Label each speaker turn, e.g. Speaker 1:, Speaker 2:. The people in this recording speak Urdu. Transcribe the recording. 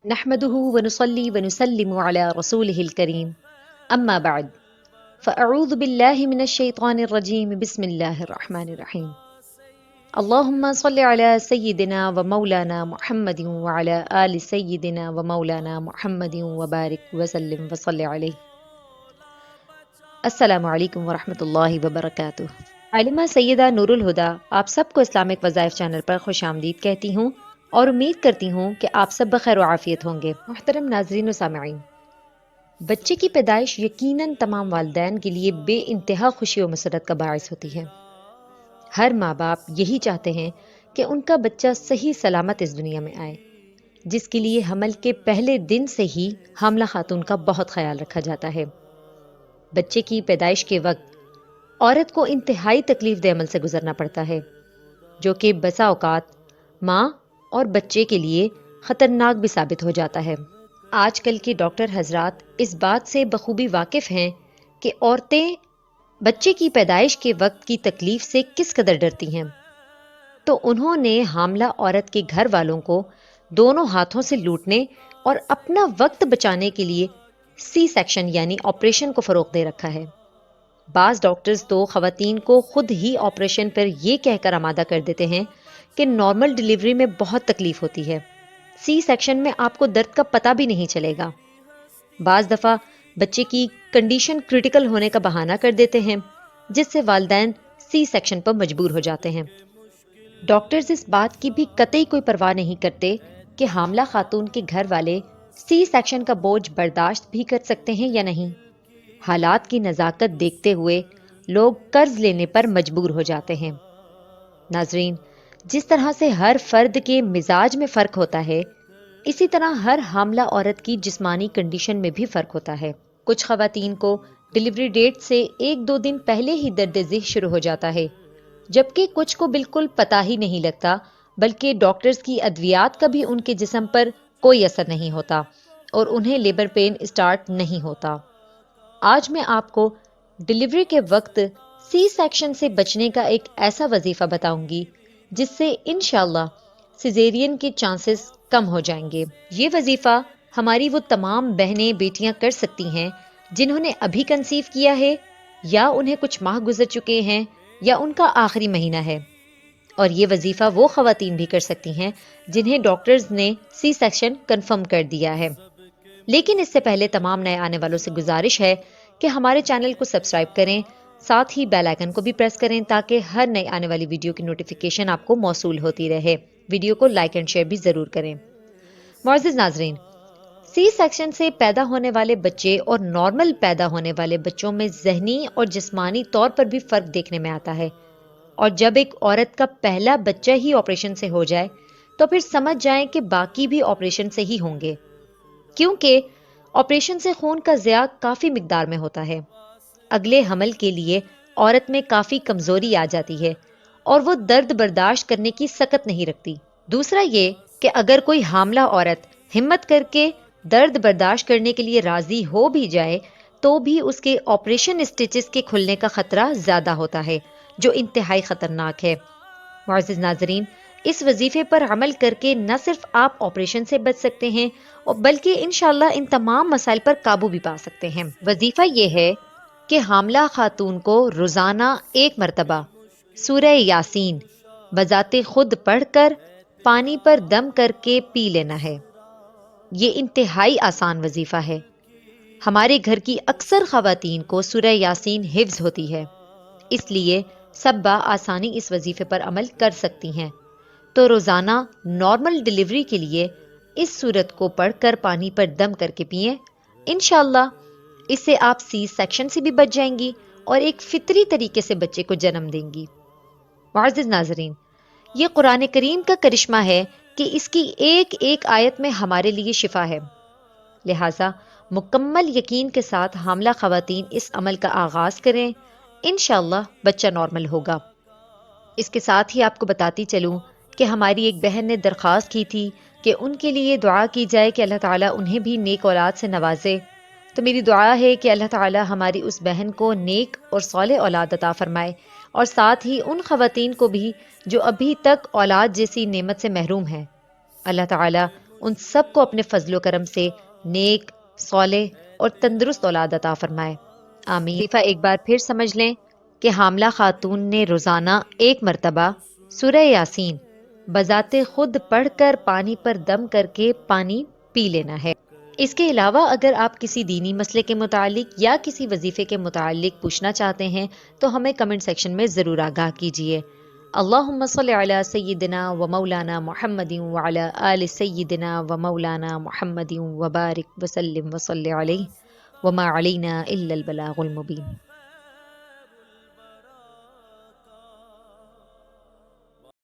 Speaker 1: نحمده ونصلي ونسلم على رسوله الكريم أما بعد فأعوذ بالله من الشيطان الرجيم بسم الله الرحمن الرحيم اللهم صل على سيدنا ومولانا محمد وعلى آل سيدنا ومولانا محمد وبارك وسلم وصل عليه۔ السلام علیکم ورحمۃ اللہ وبرکاتہ۔ عالمہ سیدہ نور الہدا آپ سب کو اسلامک وظائف چینل پر خوش آمدید کہتی ہوں اور امید کرتی ہوں کہ آپ سب بخیر و عافیت ہوں گے۔ محترم ناظرین و سامعین، بچے کی پیدائش یقیناً تمام والدین کے لیے بے انتہا خوشی و مسرت کا باعث ہوتی ہے۔ ہر ماں باپ یہی چاہتے ہیں کہ ان کا بچہ صحیح سلامت اس دنیا میں آئے، جس کے لیے حمل کے پہلے دن سے ہی حاملہ خاتون کا بہت خیال رکھا جاتا ہے۔ بچے کی پیدائش کے وقت عورت کو انتہائی تکلیف دہ عمل سے گزرنا پڑتا ہے، جو کہ بسا اوقات ماں اور بچے کے لیے خطرناک بھی ثابت ہو جاتا ہے۔ آج کل کے ڈاکٹر حضرات اس بات سے بخوبی واقف ہیں کہ عورتیں بچے کی پیدائش کے وقت کی تکلیف سے کس قدر ڈرتی ہیں، تو انہوں نے حاملہ عورت کے گھر والوں کو دونوں ہاتھوں سے لوٹنے اور اپنا وقت بچانے کے لیے سی سیکشن یعنی آپریشن کو فروغ دے رکھا ہے۔ بعض ڈاکٹرز تو خواتین کو خود ہی آپریشن پر یہ کہہ کر آمادہ کر دیتے ہیں کہ نارمل ڈیلیوری میں بہت تکلیف ہوتی ہے، سی سیکشن میں آپ کو درد کا پتہ بھی نہیں چلے گا۔ بعض دفعہ بچے کی کنڈیشن کریٹیکل ہونے کا بہانہ کر دیتے ہیں، جس سے والدین سی سیکشن پر مجبور ہو جاتے ہیں۔ ڈاکٹرز اس بات کی بھی قطعی کوئی پرواہ نہیں کرتے کہ حاملہ خاتون کے گھر والے سی سیکشن کا بوجھ برداشت بھی کر سکتے ہیں یا نہیں۔ حالات کی نزاکت دیکھتے ہوئے لوگ قرض لینے پر مجبور ہو جاتے ہیں۔ ناظرین، جس طرح سے ہر فرد کے مزاج میں فرق ہوتا ہے، اسی طرح ہر حاملہ عورت کی جسمانی کنڈیشن میں بھی فرق ہوتا ہے۔ کچھ خواتین کو ڈیلیوری ڈیٹ سے 1-2 دن پہلے ہی درد ذیل شروع ہو جاتا ہے، جبکہ کچھ کو بالکل پتہ ہی نہیں لگتا، بلکہ ڈاکٹرز کی ادویات کا بھی ان کے جسم پر کوئی اثر نہیں ہوتا اور انہیں لیبر پین اسٹارٹ نہیں ہوتا۔ آج میں آپ کو ڈیلیوری کے وقت سی سیکشن سے بچنے کا ایک ایسا وظیفہ بتاؤں گی جس سے انشاءاللہ سیزیرین کے چانسز کم ہو جائیں گے۔ یہ وظیفہ ہماری وہ تمام بہنیں بیٹیاں کر سکتی ہیں جنہوں نے ابھی کنسیو کیا ہے، یا انہیں کچھ ماہ گزر چکے ہیں، یا ان کا آخری مہینہ ہے۔ اور یہ وظیفہ وہ خواتین بھی کر سکتی ہیں جنہیں ڈاکٹرز نے سی سیکشن کنفرم کر دیا ہے۔ لیکن اس سے پہلے تمام نئے آنے والوں سے گزارش ہے کہ ہمارے چینل کو سبسکرائب کریں، ساتھ ہی بیل آئیکن کو بھی پریس کریں تاکہ ہر نئے آنے والی ویڈیو کی نوٹیفیکیشن آپ کو موصول ہوتی رہے۔ ویڈیو کو لائک اینڈ شیئر بھی ضرور کریں۔ معزز ناظرین، سی سیکشن سے پیدا ہونے والے بچے اور نارمل پیدا ہونے والے بچوں میں ذہنی اور جسمانی طور پر بھی فرق دیکھنے میں آتا ہے، اور جب ایک عورت کا پہلا بچہ ہی آپریشن سے ہو جائے تو پھر سمجھ جائیں کہ باقی بھی آپریشن سے ہی ہوں گے، کیونکہ آپریشن سے خون کا ضیاع کافی مقدار میں ہوتا ہے۔ اگلے حمل کے لیے عورت میں کافی کمزوری آ جاتی ہے اور وہ درد برداشت کرنے کی سکت نہیں رکھتی۔ دوسرا یہ کہ اگر کوئی حاملہ عورت ہمت کر کے درد برداشت کرنے کے لیے راضی ہو بھی جائے تو بھی اس کے آپریشن اسٹیچز کے کھلنے کا خطرہ زیادہ ہوتا ہے، جو انتہائی خطرناک ہے۔ معزز ناظرین، اس وظیفے پر عمل کر کے نہ صرف آپ آپریشن سے بچ سکتے ہیں بلکہ انشاءاللہ ان تمام مسائل پر قابو بھی پا سکتے ہیں۔ وظیفہ یہ ہے کہ حاملہ خاتون کو روزانہ 1 مرتبہ سورہ یاسین بذات خود پڑھ کر پانی پر دم کر کے پی لینا ہے۔ یہ انتہائی آسان وظیفہ ہے۔ ہمارے گھر کی اکثر خواتین کو سورہ یاسین حفظ ہوتی ہے، اس لیے سب بآسانی اس وظیفے پر عمل کر سکتی ہیں۔ تو روزانہ نارمل ڈیلیوری کے لیے اس سورت کو پڑھ کر پانی پر دم کر کے پئیں، انشاءاللہ اس سے آپ سی سیکشن سے بھی بچ جائیں گی اور ایک فطری طریقے سے بچے کو جنم دیں گی۔ معزز ناظرین، یہ قرآن کریم کا کرشمہ ہے کہ اس کی ایک ایک آیت میں ہمارے لیے شفا ہے، لہٰذا مکمل یقین کے ساتھ حاملہ خواتین اس عمل کا آغاز کریں، انشاءاللہ بچہ نارمل ہوگا۔ اس کے ساتھ ہی آپ کو بتاتی چلوں کہ ہماری ایک بہن نے درخواست کی تھی کہ ان کے لیے دعا کی جائے کہ اللہ تعالیٰ انہیں بھی نیک اولاد سے نوازے، تو میری دعا ہے کہ اللہ تعالیٰ ہماری اس بہن کو نیک اور صالح اولاد عطا فرمائے، اور ساتھ ہی ان خواتین کو بھی جو ابھی تک اولاد جیسی نعمت سے محروم ہیں، اللہ تعالیٰ ان سب کو اپنے فضل و کرم سے نیک، صالح اور تندرست اولاد عطا فرمائے، آمین۔ خلیفہ ایک بار پھر سمجھ لیں کہ حاملہ خاتون نے روزانہ ایک مرتبہ سورہ یاسین بذات خود پڑھ کر پانی پر دم کر کے پانی پی لینا ہے۔ اس کے علاوہ اگر آپ کسی دینی مسئلے کے متعلق یا کسی وظیفے کے متعلق پوچھنا چاہتے ہیں تو ہمیں کمنٹ سیکشن میں ضرور آگاہ کیجیے۔ اللہم صلی علی سیدنا و مولانا محمد وعلی آل سیدنا و مولانا محمد وبارک وسلم وصلی علیہ وما علینا الا البلاغ المبین۔